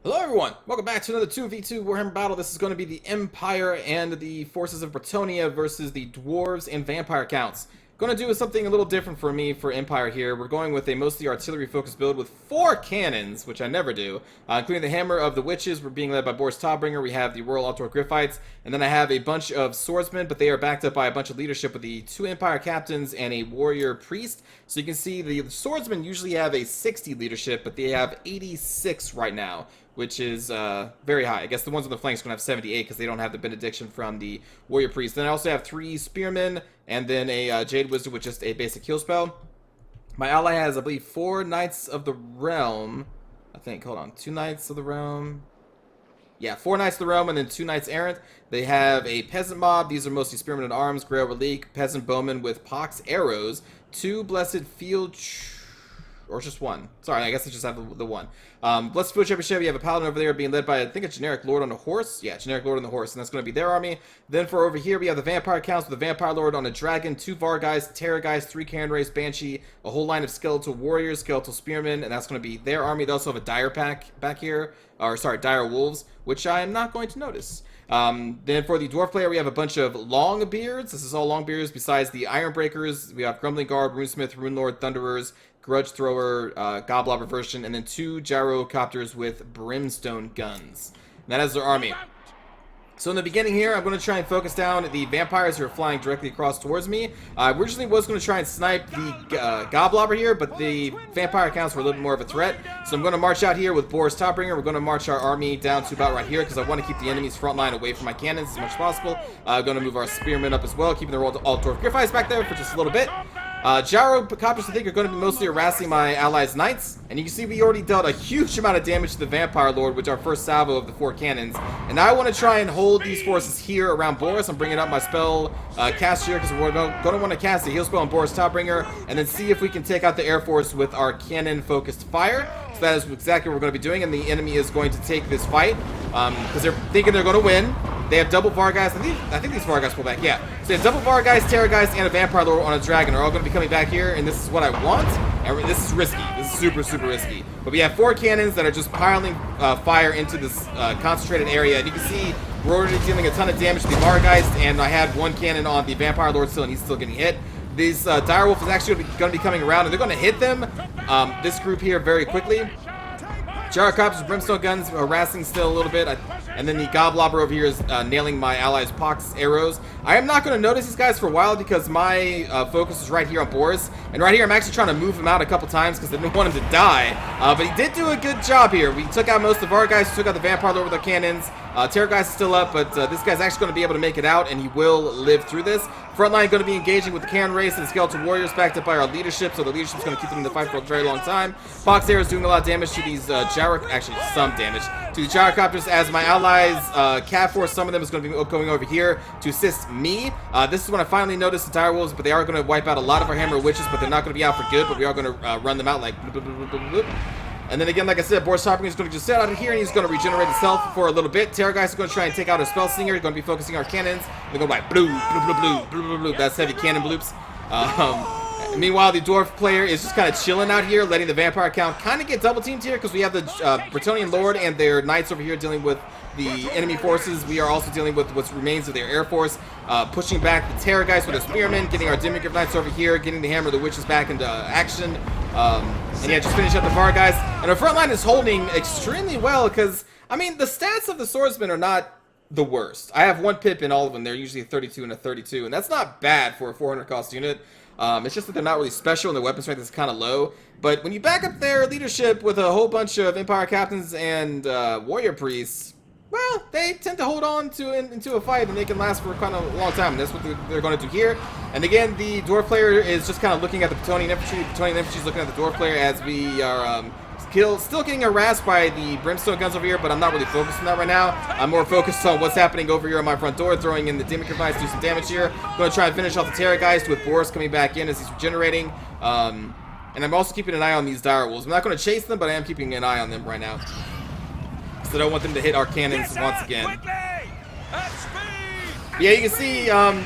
Hello everyone! Welcome back to another 2v2 Warhammer battle. This is going to be the Empire and the forces of Bretonia versus the Dwarves and Vampire counts. Going to do something a little different for me for Empire here. We're going with a mostly artillery-focused build with 4 cannons, which I never do, including the Hammer of the Witches. We're being led by Boris Todbringer. We have the Royal Outdoor Griffites, and then I have a bunch of swordsmen, but they are backed up by a bunch of leadership with the 2 Empire captains and a warrior priest. So you can see the swordsmen usually have a 60 leadership, but they have 86 right now, which is very high. I guess the ones on the flanks are going to have 78 because they don't have the benediction from the warrior priest. Then I also have 3 spearmen and then a Jade Wizard with just a basic heal spell. My ally has, I believe, 4 Knights of the Realm. I think, hold on, 2 Knights of the Realm. Yeah, 4 Knights of the Realm and then 2 Knights Errant. They have a Peasant Mob. These are mostly Spearmen at Arms, Grail Relique, Peasant Bowman with Pox Arrows, 2 Blessed Field... or just 1. Sorry, I guess I just have the 1. Blessed Field Championship, we have a Paladin over there being led by, I think, a Generic Lord on a horse. Yeah, Generic Lord on the horse, and that's going to be their army. Then for over here, we have the Vampire Counts with the Vampire Lord on a Dragon, 2 Vargheists, Terrorgheists, 3 Karen Race, Banshee, a whole line of Skeletal Warriors, Skeletal Spearmen, and that's going to be their army. They also have a Dire Pack back here, or sorry, Dire Wolves, which I am not going to notice. Then for the Dwarf player, we have a bunch of Longbeards. This is all Longbeards besides the Ironbreakers. We have Grumbling Guard, Runesmith, Rune Lord, Thunderers, Grudge Thrower, Goblobber version, and then 2 Gyrocopters with Brimstone guns. And that is their army. So in the beginning here, I'm going to try and focus down the vampires who are flying directly across towards me. I originally was going to try and snipe the Goblobber here, but the vampire counts were a little bit more of a threat. So I'm going to march out here with Boris Todbringer. We're going to march our army down to about right here because I want to keep the enemy's front line away from my cannons as much as possible. I'm going to move our spearmen up as well, keeping the Royal Dwarf Griffites back there for just a little bit. Gyrocopters, I think, are going to be mostly harassing my allies' knights. And you can see we already dealt a huge amount of damage to the Vampire Lord, which is our first salvo of the 4 cannons. And now I want to try and hold these forces here around Boris. I'm bringing up my spell cast here because we're going to want to cast a heal spell on Boris Todbringer and then see if we can take out the Air Force with our cannon-focused fire. So that is exactly what we're going to be doing, and the enemy is going to take this fight because they're thinking they're going to win. They have double Vargheists. I think these Vargheists pull back. Yeah. So they have double Vargheists, Terrorgeist, and a Vampire Lord on a Dragon are all going to be coming back here, and this is what I want. And this is risky. This is super, super risky. But we have 4 cannons that are just piling fire into this concentrated area, and you can see we're already dealing a ton of damage to the Vargheist, and I had 1 cannon on the Vampire Lord still, and he's still getting hit. This Direwolf is actually going to be coming around, and they're going to hit them, this group here, very quickly. Gyrocopters, Brimstone guns, harassing still a little bit. And then the Goblobber over here is nailing my allies' Pox arrows. I am not going to notice these guys for a while because my focus is right here on Boris. And right here, I'm actually trying to move him out a couple times because I didn't want him to die. But he did do a good job here. We took out most of our guys, took out the Vampire Lord with our cannons. Terrorgeist is still up, but this guy's actually going to be able to make it out, and he will live through this. Frontline going to be engaging with the Karen Race and the Skeletal Warriors backed up by our leadership, so the leadership's going to keep them in the fight for a very long time. Pox Arrow is doing a lot of damage to these actually some damage to the Gyrocopters as my allies, Cav Force, some of them is going to be going over here to assist me. This is when I finally noticed the Dire Wolves, but they are going to wipe out a lot of our Hammer Witches, but they're not going to be out for good, but we are going to run them out like bloop, bloop, bloop, bloop, bloop. And then again, like I said, Boris Todbringer is going to just sit out of here, and he's going to regenerate himself for a little bit. Terrorgeist is going to try and take out our Spell Singer. He's going to be focusing our cannons. They're going to be like, blue, blue, blue, blue, blue, blue, blue. That's heavy cannon bloops. Meanwhile, the Dwarf player is just kind of chilling out here, letting the Vampire count kind of get double teamed here because we have the Bretonian Lord and their Knights over here dealing with the enemy forces. We are also dealing with what remains of their Air Force, pushing back the Terrorgeist with a Spearmen, getting our Demigryph Knights over here, getting the Hammer of the Witches back into action. And yeah, just finish up the Vargheist. And our front line is holding extremely well because, I mean, the stats of the Swordsmen are not the worst. I have 1 pip in all of them. They're usually a 32 and a 32, and that's not bad for a 400 cost unit. It's just that they're not really special and their weapon strength is kind of low. But when you back up their leadership with a whole bunch of Empire Captains and Warrior Priests, well, they tend to hold on to into a fight, and they can last for kind of a long time. And that's what they're going to do here. And again, the Dwarf player is just kind of looking at the Bretonian Infantry. The Bretonian Infantry is looking at the Dwarf player as we are still getting harassed by the Brimstone guns over here, but I'm not really focused on that right now. I'm more focused on what's happening over here on my front door, throwing in the Demigryph, do some damage here. Going to try and finish off the Terrorgeist with Boris coming back in as he's regenerating. And I'm also keeping an eye on these Dire Wolves. I'm not going to chase them, but I am keeping an eye on them right now. So I don't want them to hit our cannons once again. Yeah, you can see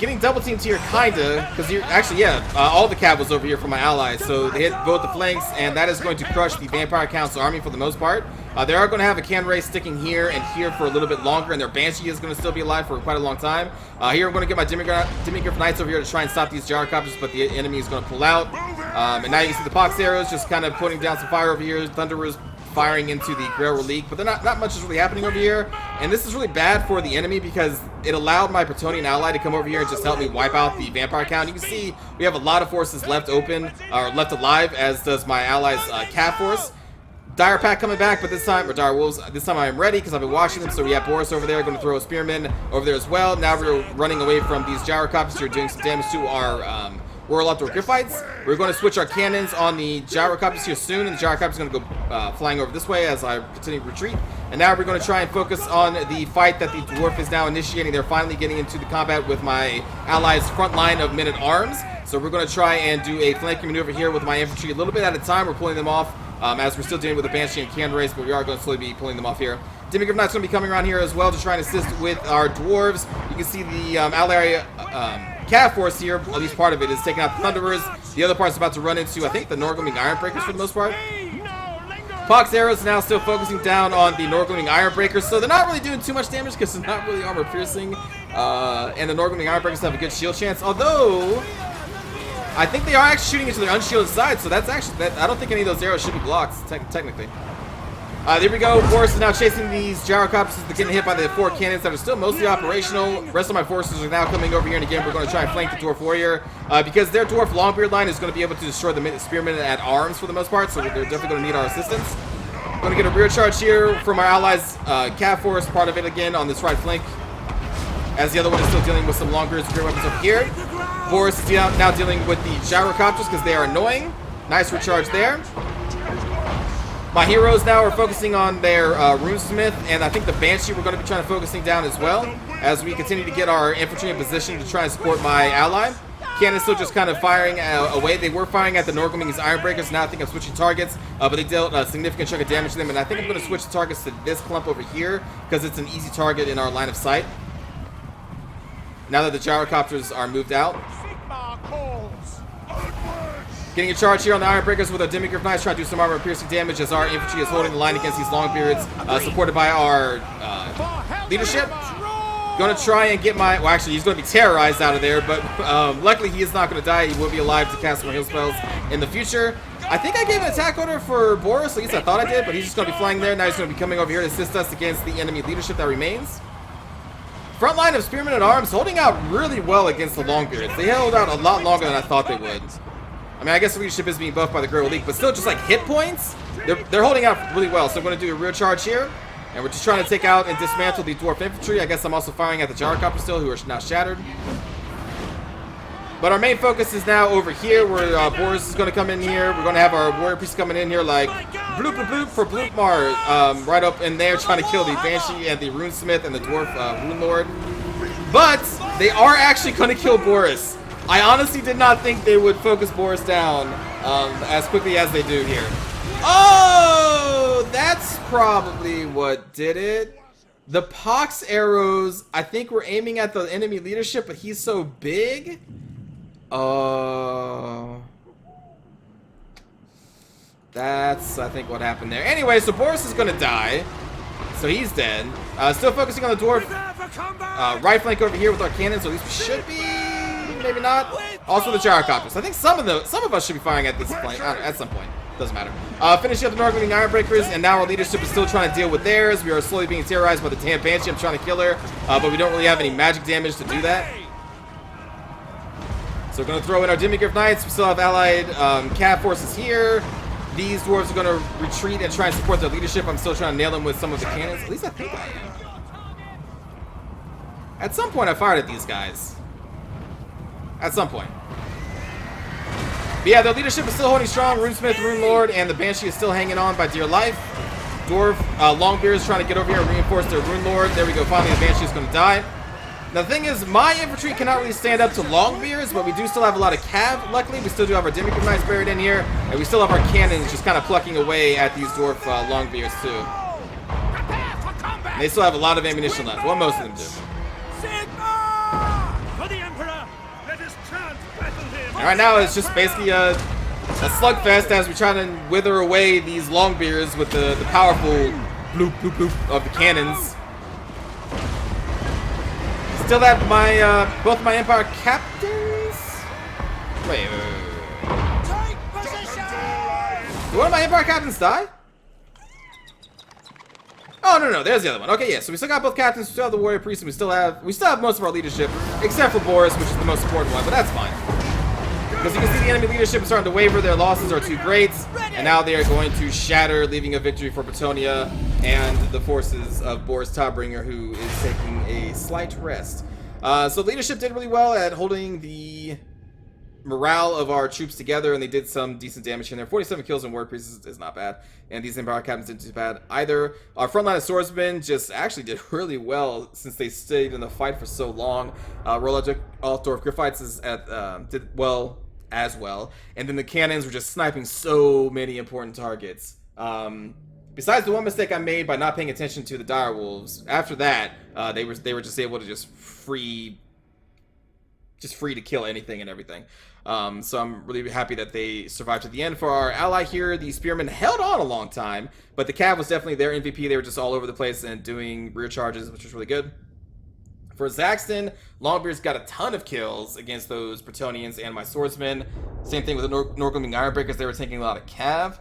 getting double teamed here, kinda, because you're actually, all the cav was over here from my allies, so they hit both the flanks, and that is going to crush the Vampire Council army for the most part. They are going to have a cannon ray sticking here and here for a little bit longer, and their Banshee is going to still be alive for quite a long time. Here I'm going to get my Demigryph Knights over here to try and stop these gyrocopters, but the enemy is going to pull out. And now you can see the Pox arrows just kind of putting down some fire over here. Thunderers firing into the Grail Relique, but not much is really happening over here. And this is really bad for the enemy because it allowed my Bretonnian ally to come over here and just help me wipe out the vampire count. You can see we have a lot of forces left open, or left alive, as does my ally's Cav force. Dire Pack coming back, but this time, or Dire Wolves, this time I am ready because I've been watching them. So we have Boris over there, going to throw a Spearman over there as well. Now we're running away from these Gyrocopters who are doing some damage to our Royal Outdoor Griffites. We're going to switch our cannons on the Gyrocopters here soon, and the Gyrocopters are going to go flying over this way as I continue to retreat. And now we're going to try and focus on the fight that the Dwarf is now initiating. They're finally getting into the combat with my allies' front line of men-at-arms. So we're going to try and do a flanking maneuver here with my infantry a little bit at a time. We're pulling them off as we're still dealing with the Banshee and cannon race, but we are going to slowly be pulling them off here. Demigryph Knight's going to be coming around here as well to try and assist with our Dwarves. You can see the ally Cav force here, at least part of it, is taking out the Thunderers. The other part is about to run into, I think, the Norgleaming Ironbreakers for the most part. Pox arrows now still focusing down on the Norgleaming Ironbreakers, so they're not really doing too much damage because they're not really armor piercing, and the Norgleaming Ironbreakers have a good shield chance, although I think they are actually shooting into their unshielded side, so that's actually, I don't think any of those arrows should be blocked, technically. There we go. Boris is now chasing these Gyrocopters. They're getting hit by the 4 cannons that are still mostly operational. The rest of my forces are now coming over here, and again, we're going to try and flank the Dwarf Warrior because their Dwarf Longbeard line is going to be able to destroy the Spearmen at arms for the most part, so they're definitely going to need our assistance. Going to get a rear charge here from our allies' Cav force, part of it again on this right flank, as the other one is still dealing with some Longbeards and great weapons over here. Boris is now dealing with the Gyrocopters because they are annoying. Nice recharge there. My heroes now are focusing on their Runesmith, and I think the Banshee we're going to be trying to focusing down as well, as we continue to get our infantry in position to try and support my ally. Cannon's still just kind of firing away. They were firing at the Norgleaming's Ironbreakers. Now I think I'm switching targets, but they dealt a significant chunk of damage to them, and I think I'm going to switch the targets to this clump over here because it's an easy target in our line of sight. Now that the Gyrocopters are moved out. Getting a charge here on the Ironbreakers with our Demigryph Knights, trying to do some armor piercing damage as our infantry is holding the line against these Longbeards, supported by our leadership. Going to try and get my, well actually he's going to be terrorized out of there, but luckily he is not going to die. He will be alive to cast more heal spells in the future. I think I gave an attack order for Boris, at least I thought I did, but he's just going to be flying there. Now he's going to be coming over here to assist us against the enemy leadership that remains. Front line of Spearmen at Arms holding out really well against the Longbeards. They held out a lot longer than I thought they would. I mean, I guess the leadership is being buffed by the Grail Relique, but still just like hit points, they're holding out really well. So I'm going to do a rear charge here, and we're just trying to take out and dismantle the Dwarf Infantry. I guess I'm also firing at the Gyrocopters still, who are now shattered. But our main focus is now over here, where Boris is going to come in here. We're going to have our Warrior Priest coming in here like bloop bloop bloop for Bloopmar, right up in there trying to kill the Banshee and the Runesmith and the Dwarf Rune Lord. But they are actually going to kill Boris. I honestly did not think they would focus Boris down as quickly as they do here. Oh, that's probably what did it. The Pox arrows, I think we're aiming at the enemy leadership, but he's so big. That's, I think, what happened there. Anyway, so Boris is going to die. So he's dead. Still focusing on the Dwarf right flank over here with our cannons, so at least we should be. Maybe not. Also the Gyrocopters. I think some of us should be firing at this point at some point. Doesn't matter. Finishing up the Norgleaming Ironbreakers, and now our leadership is still trying to deal with theirs. We are slowly being terrorized by the damn Banshee. I'm trying to kill her, but we don't really have any magic damage to do that. So we're going to throw in our Demigryph Knights. We still have allied Cav forces here. These dwarves are going to retreat and try and support their leadership. I'm still trying to nail them with some of the cannons. At least I think I am. At some point I fired at these guys. At some point. But yeah, their leadership is still holding strong. Runesmith, Rune Lord, and the Banshee is still hanging on by dear life. Dwarf, Longbeard is trying to get over here and reinforce their Rune Lord. There we go. Finally, the Banshee is going to die. Now, the thing is, my infantry cannot really stand up to Longbeards, but we do still have a lot of Cav, luckily. We still do have our Demigryph Knights buried in here, and we still have our cannons just kind of plucking away at these Dwarf Longbeards, too. And they still have a lot of ammunition left. Well, most of them do. For the Emperor! Let us chant battle hymn! And right now it's just basically a slugfest as we try to wither away these longbeards with the powerful bloop bloop bloop of the cannons. Still have my both my Empire captains. Wait. Take position! Did one of my Empire captains die? Oh no, there's the other one. Okay, yeah. So we still got both captains. We still have the warrior priest, and we still have most of our leadership, except for Boris, which is the most important one. But that's fine. Because you can see the enemy leadership is starting to waver, their losses are too great, and now they are going to shatter, leaving a victory for Bretonia and the forces of Boris Todbringer, who is taking a slight rest. So leadership did really well at holding the morale of our troops together, and they did some decent damage in there. 47 kills in Warrior Priests is not bad, and these Empire Captains didn't do bad either. Our frontline of swordsmen just actually did really well since they stayed in the fight for so long. Roland Altdorf Griffites did well as well, and then the cannons were just sniping so many important targets. Besides the one mistake I made by not paying attention to the dire wolves, after that they were just able to just free to kill anything and everything. So I'm really happy that they survived to the end. For our ally here, the spearmen held on a long time, but the cav was definitely their MVP. They were just all over the place and doing rear charges, which was really good. For Zaxton, Longbeard's got a ton of kills against those Bretonians and my swordsmen. Same thing with the Norgleming Ironbreakers. They were taking a lot of cav.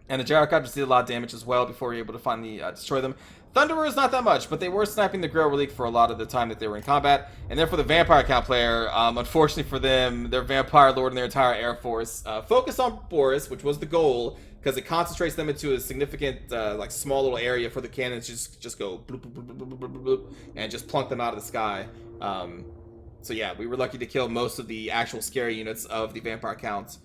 And the Gyrocopters did a lot of damage as well before we were able to finally destroy them. Thunderers, not that much, but they were sniping the Grail Relic for a lot of the time that they were in combat. And then for the Vampire Count player, unfortunately for them, their Vampire Lord and their entire Air Force focused on Boris, which was the goal, because it concentrates them into a significant, like, small little area for the cannons to just go bloop, bloop, bloop, bloop, bloop, bloop, bloop, and just plunk them out of the sky. So yeah, we were lucky to kill most of the actual scary units of the Vampire Count.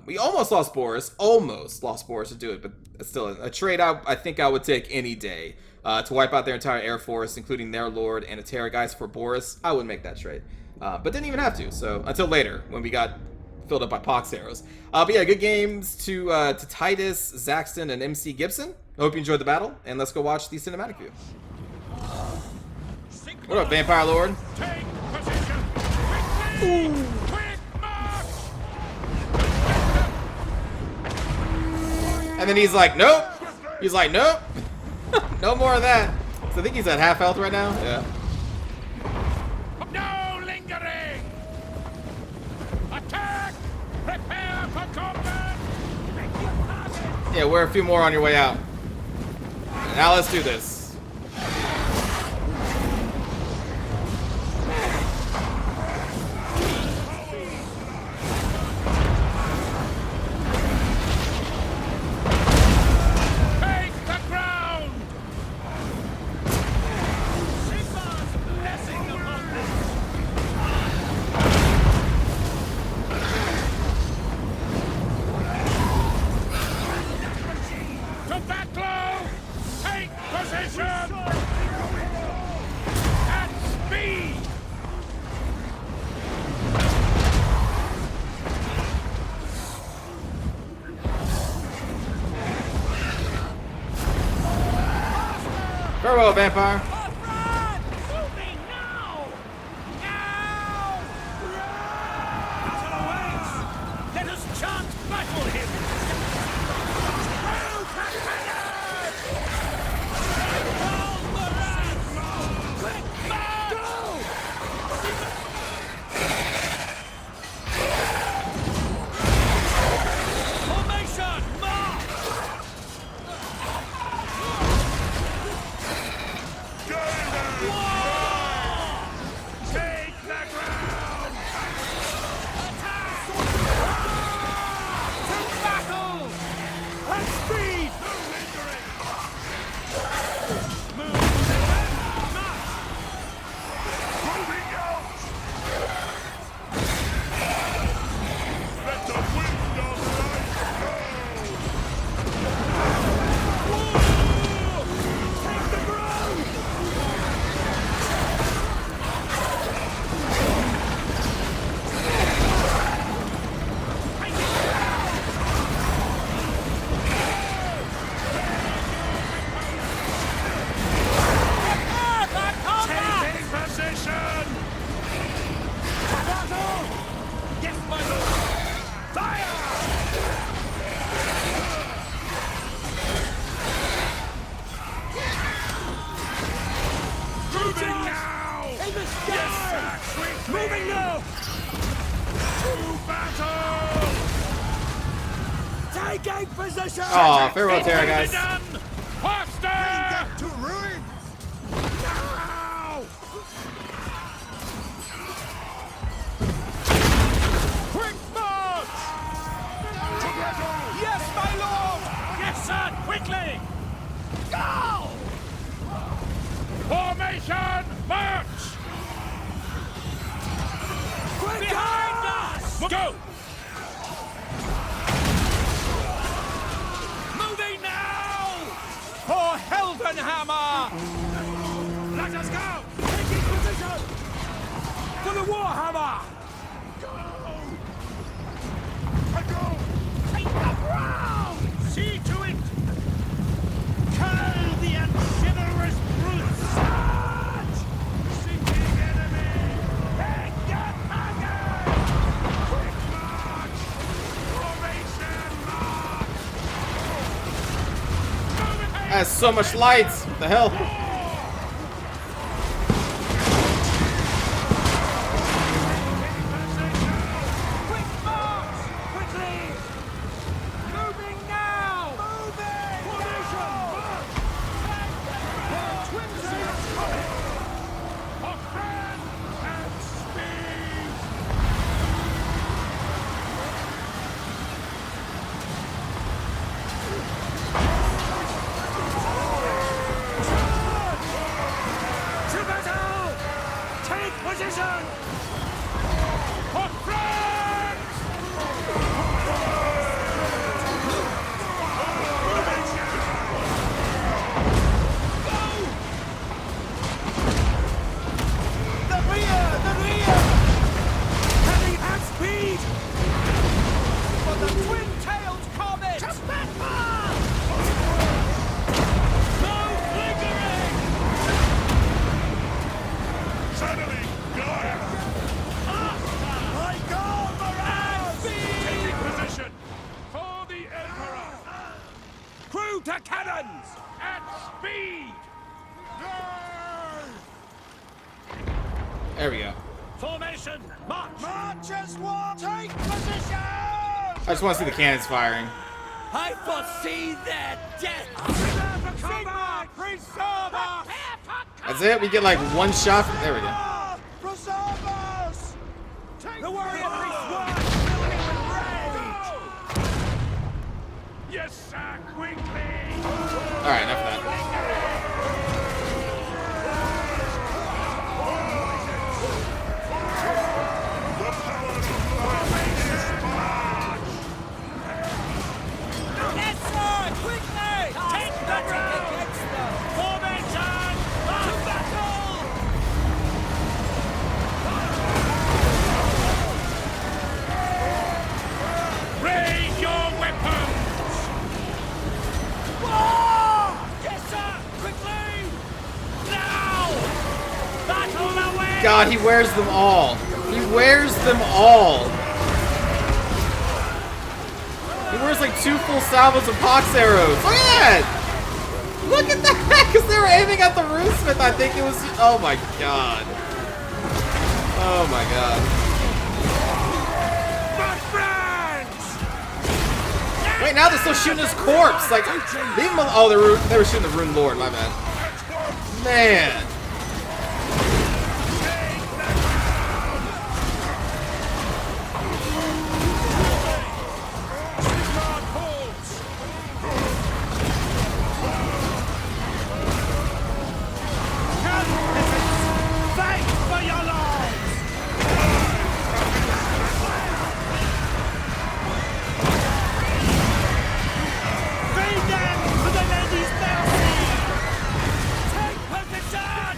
We almost lost Boris to do it, but it's still a trade I think I would take any day. To wipe out their entire Air Force, including their Lord and a Terrorgeist for Boris, I would make that trade. But didn't even have to, so until later, when we got filled up by pox arrows. But yeah, good games to Titus, Zaxton, and MC Gibson. I hope you enjoyed the battle, and let's go watch the cinematic view. What up, Vampire Lord? Take position! Quickly! Quick march! And then he's like, nope. He's like, nope. No more of that. So I think he's at half health right now. Yeah. No lingering! Attack! Prepare for combat! Yeah, we're a few more on your way out. Now let's do this. Farewell, Vampire. Moving now! Now! Battle awaits! Let us chant battle hymn! Quick march! Go! Formation! March! Taking position! Aw, farewell, Terra, guys. Done! Faster! To ruin! Now! Quick march! Yes, my lord! Yes, sir! Quickly! Go! Formation march! Behind us! Go! Moving now! For Heldenhammer! Let us go! Taking position! For the Warhammer! Take the ground! See to it! Curl the unchivalrous brutes! Charge! Sinking enemy! Take your target! Quick march! Formation march! That's so much lights. What the hell? Quick march! Quickly! Moving now! Moving! Formation march! Twin shields coming! For hand and speed! To battle! Take position! For France! The rear! The rear! Heading at speed! For the twin-tailed comet! To battle! No lingering! Suddenly, guard! My God, Moraz! Taking position! For the Emperor! Crew to cannons! At speed! There we go. Formation! March! March as one! Take position! I just want to see the cannons firing. I foresee their death! Prepare for combat! Preserve us! That's it. We get like one shot. From, there we go. Preserve us! The warrior priest was filling with rage! Yes, sir! Quickly! All right, enough of that. Yes, sir! Quickly! Take the ground! Formation! To battle! Raise your weapons! War! Yes, sir! Quickly! Now! Battle away! God, he wears them all. He wears them all. He wears like 2 full salvos of pox arrows. Look at that! Look at that! Because they were aiming at the Roosmith. I think it was. Oh my god. Oh my god. My friends! Wait, now they're still shooting his corpse. Like, leave him alone. Oh, they were shooting the Rune Lord. My bad. Man. Sigmund holds! Fight for your lives! Feed them to the lady's mercy! Take position!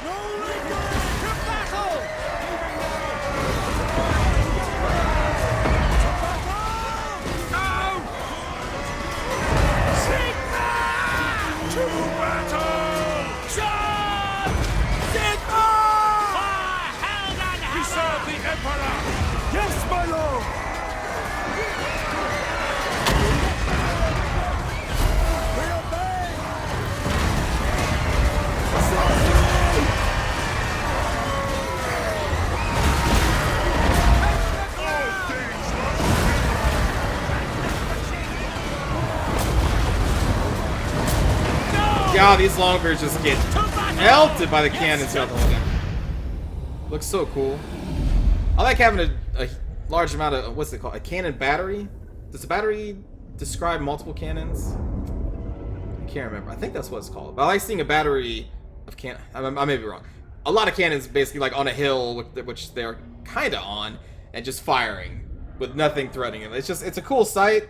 Rolling to battle! Go! Sigma! To battle! Charge! Sigma! For Heldenhammer! We serve the Emperor! Yes, my lord! We obey! God, these longbeards just get melted by the cannons throughout the whole game. Looks so cool. I like having a large amount of, what's it called? A cannon battery? Does the battery describe multiple cannons? I can't remember. I think that's what it's called. But I like seeing a battery of I may be wrong. A lot of cannons basically like on a hill, which they're kind of on, and just firing with nothing threatening them. It's a cool sight,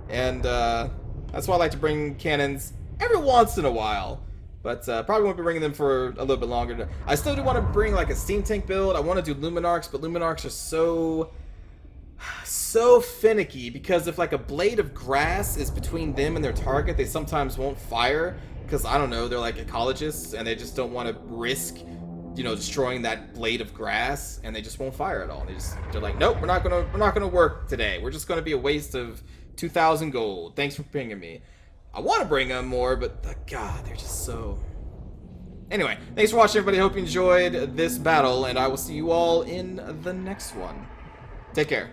and that's why I like to bring cannons every once in a while. But probably won't be bringing them for a little bit longer. I still do want to bring like a steam tank build. I want to do luminarcs, but luminarcs are so finicky, because if like a blade of grass is between them and their target, they sometimes won't fire, because I don't know, they're like ecologists and they just don't want to risk, you know, destroying that blade of grass, and they just won't fire at all. They're like, nope, we're not gonna work today. We're just gonna be a waste of 2,000 gold. Thanks for pinging me. I want to bring them more, but God, they're just so. Anyway, thanks for watching, everybody. Hope you enjoyed this battle, and I will see you all in the next one. Take care.